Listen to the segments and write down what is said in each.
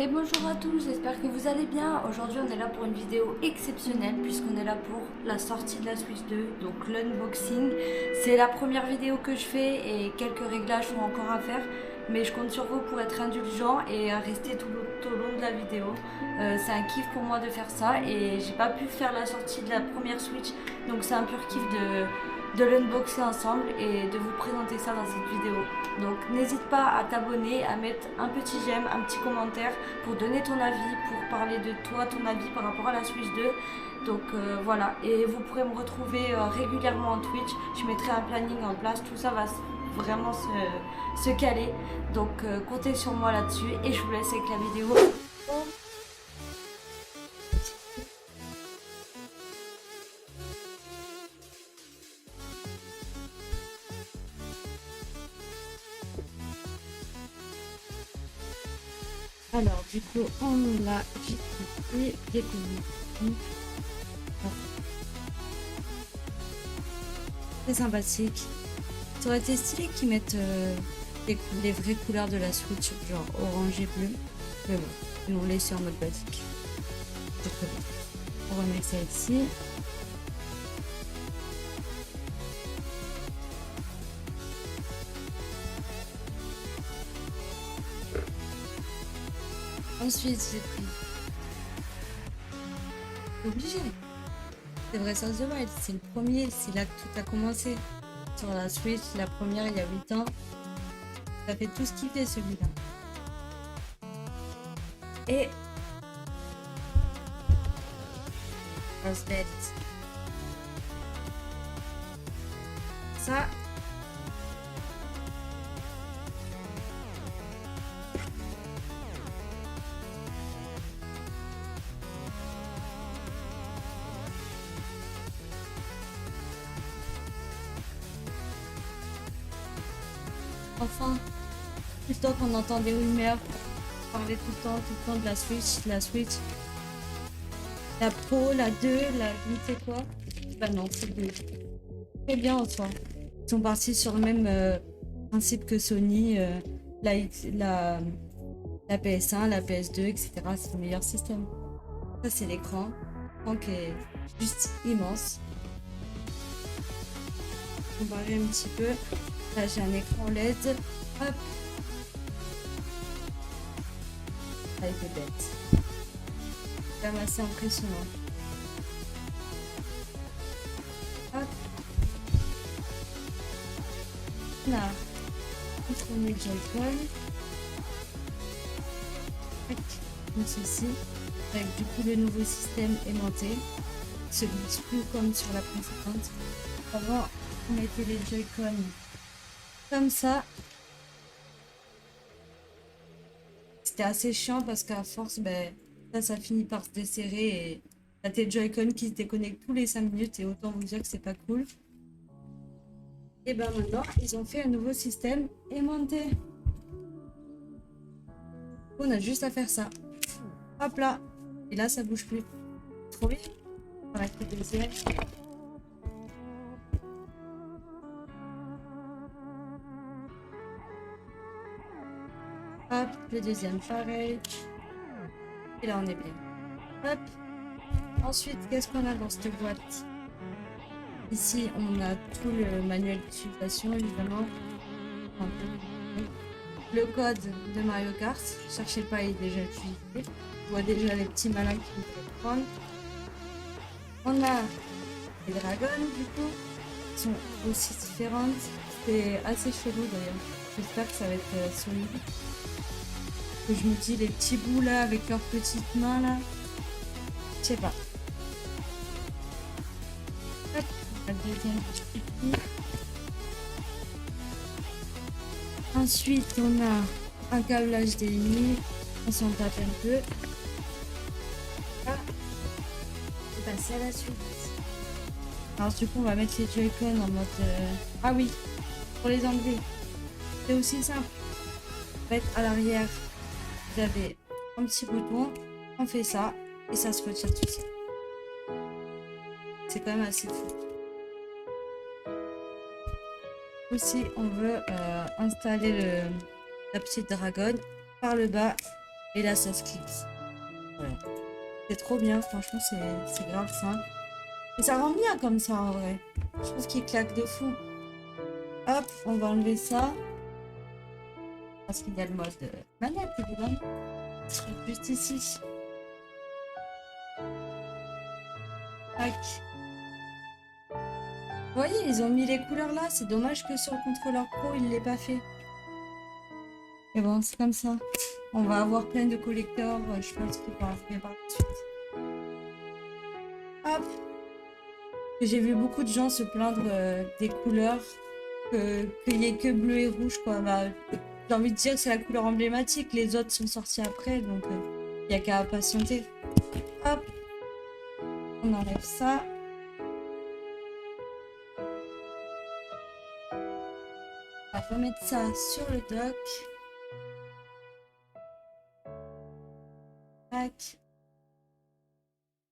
Et bonjour à tous, j'espère que vous allez bien. Aujourd'hui on est là pour une vidéo exceptionnelle puisqu'on est là pour la sortie de la Switch 2, donc l'unboxing. C'est la première vidéo que je fais et quelques réglages sont encore à faire. Mais je compte sur vous pour être indulgent et à rester tout au long de la vidéo. C'est un kiff pour moi de faire ça et j'ai pas pu faire la sortie de la première Switch. Donc c'est un pur kiff de l'unboxer ensemble et de vous présenter ça dans cette vidéo. Donc n'hésite pas à t'abonner, à mettre un petit j'aime, un petit commentaire pour donner ton avis, pour parler de toi, ton avis par rapport à la Switch 2. Donc voilà, et vous pourrez me retrouver régulièrement en Twitch. Je mettrai un planning en place, tout ça va vraiment se caler. Donc comptez sur moi là-dessus et je vous laisse avec la vidéo. Alors du coup on a ici des colis. Très sympathique. Ça aurait été stylé qu'ils mettent les vraies couleurs de la Switch, genre orange et bleu. Mais bon, ils l'ont laissé en mode basique. C'est très bien. On remet ça ici. Ensuite, j'ai pris. Obligé. C'est vrai, Breath of the Wild. C'est le premier, c'est là que tout a commencé. Sur la Switch, la première il y a 8 ans. Ça fait tout ce qu'il fait celui-là. Et Rosebud. Ça. Enfin, plutôt qu'on entend des rumeurs parler tout le temps de la Switch, la Pro, la 2, la je ne sais quoi. Bah non, c'est deux. Très bien en soi. Ils sont partis sur le même principe que Sony, la, la PS1, la PS2, etc. C'est le meilleur système. Ça c'est l'écran. L'écran qui est juste immense. Comparer un petit peu. Là j'ai un écran LED. Hop. Avec des bêtes. C'est quand même assez impressionnant. Hop. Là. On met le Joy-Con. Comme ceci. Avec du coup le nouveau système aimanté. Se glisse plus comme sur la précédente. Avant, on mettait les Joy-Con comme ça. C'était assez chiant parce qu'à force, ben, ça finit par se desserrer et t'as tes Joy-Con qui se déconnectent tous les 5 minutes et autant vous dire que c'est pas cool. Et ben maintenant, ils ont fait un nouveau système aimanté. On a juste à faire ça. Hop là. Et là, ça bouge plus. Trop bien. On va mettre le deuxième. Hop, le deuxième pareil. Et là, on est bien. Hop. Ensuite, qu'est-ce qu'on a dans cette boîte? Ici, on a tout le manuel d'utilisation, évidemment. Le code de Mario Kart. Cherchez pas, il est déjà utilisé. Je vois déjà les petits malins qui vont le prendre. On a les dragons, du coup, qui sont aussi différentes. C'est assez chelou d'ailleurs. J'espère que ça va être solide. Que je me dis, les petits bouts là, avec leurs petites mains là. Je sais pas. Hop, la deuxième petite. Ensuite, on a un câblage HDMI. On s'en tape un peu. Ah, on va passer à la suite. Alors du coup, on va mettre les Joy-Con en mode... Ah oui, pour les enlever. C'est aussi simple. En fait, à l'arrière, vous avez un petit bouton. On fait ça et ça se retire tout seul. C'est quand même assez fou. Aussi, on veut installer la petite dragonne par le bas Et là, ça se clipse. Voilà. C'est trop bien, franchement, c'est grave simple. Et ça rend bien comme ça en vrai. Je trouve qu'il claque de fou. Hop, on va enlever ça. Parce qu'il y a le mode manette, évidemment. Juste ici. Tac. Vous voyez, ils ont mis les couleurs là. C'est dommage que sur le contrôleur pro, il ne l'ait pas fait. Mais bon, c'est comme ça. On va avoir plein de collecteurs. Je pense qu'il va arriver par la suite. Hop. J'ai vu beaucoup de gens se plaindre des couleurs. Qu'il n'y ait que bleu et rouge, quoi. Bah, j'ai envie de dire que c'est la couleur emblématique. Les autres sont sortis après, donc il n'y a qu'à patienter. Hop. On enlève ça. On va remettre ça sur le dock. Tac.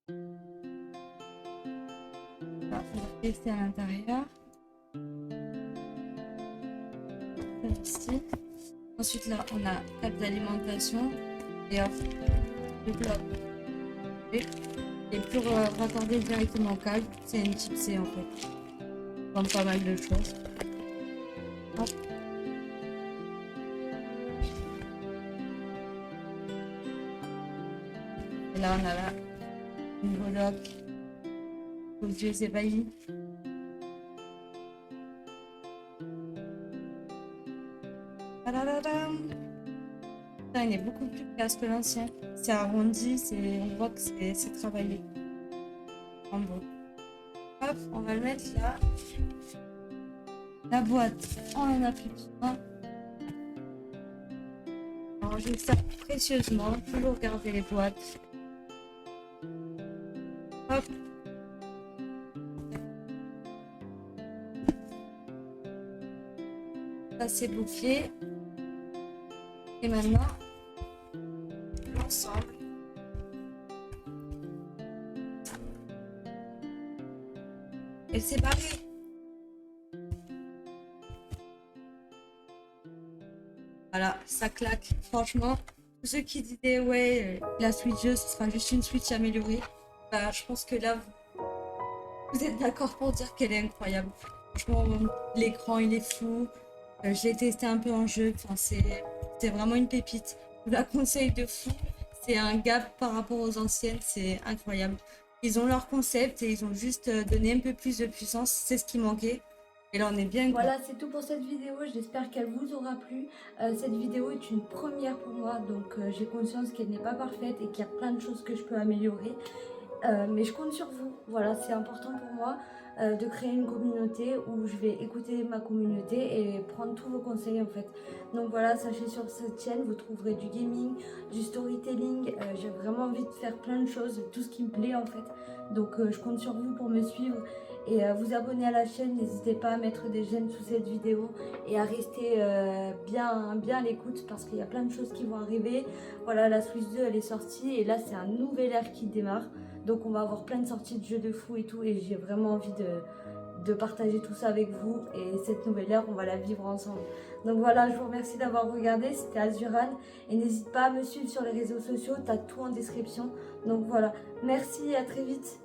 On va laisser à l'intérieur. Ici. Ensuite là on a table d'alimentation et hop, le bloc. Et pour raccorder directement au câble, c'est une type C en fait. Comme pas mal de choses. Hop. Et là on a là une bloc aux yeux ébahis. Il est beaucoup plus classe que l'ancien. C'est arrondi, on voit que c'est travaillé. En beau. Hop, on va le mettre là. La boîte, on en a plus besoin. Ranger ça précieusement, toujours garder les boîtes. Hop. Ça c'est bouclé. Et maintenant, l'ensemble. Et c'est barré. Voilà, ça claque. Franchement, tous ceux qui disaient ouais, la switcheuse, ce sera juste une Switch améliorée. Bah, je pense que là, vous êtes d'accord pour dire qu'elle est incroyable. Franchement, l'écran il est fou. Je l'ai testé un peu en jeu. Enfin, c'est vraiment une pépite. Je vous la conseille de fou. C'est un gap par rapport aux anciennes. C'est incroyable. Ils ont leur concept et ils ont juste donné un peu plus de puissance. C'est ce qui manquait. Et là, on est bien. Voilà, c'est tout pour cette vidéo. J'espère qu'elle vous aura plu. Cette vidéo est une première pour moi. Donc, j'ai conscience qu'elle n'est pas parfaite et qu'il y a plein de choses que je peux améliorer. Mais je compte sur vous. Voilà, c'est important pour moi de créer une communauté où je vais écouter ma communauté et prendre tous vos conseils en fait. Donc voilà, sachez sur cette chaîne, vous trouverez du gaming, du storytelling. J'ai vraiment envie de faire plein de choses, tout ce qui me plaît en fait. Donc je compte sur vous pour me suivre et vous abonner à la chaîne. N'hésitez pas à mettre des j'aime sous cette vidéo et à rester bien à l'écoute parce qu'il y a plein de choses qui vont arriver. Voilà, la Switch 2 elle est sortie et là c'est un nouvel ère qui démarre. Donc on va avoir plein de sorties de jeux de fou et tout. Et j'ai vraiment envie de partager tout ça avec vous. Et cette nouvelle ère, on va la vivre ensemble. Donc voilà, je vous remercie d'avoir regardé. C'était Azuran. Et n'hésite pas à me suivre sur les réseaux sociaux. T'as tout en description. Donc voilà, merci et à très vite.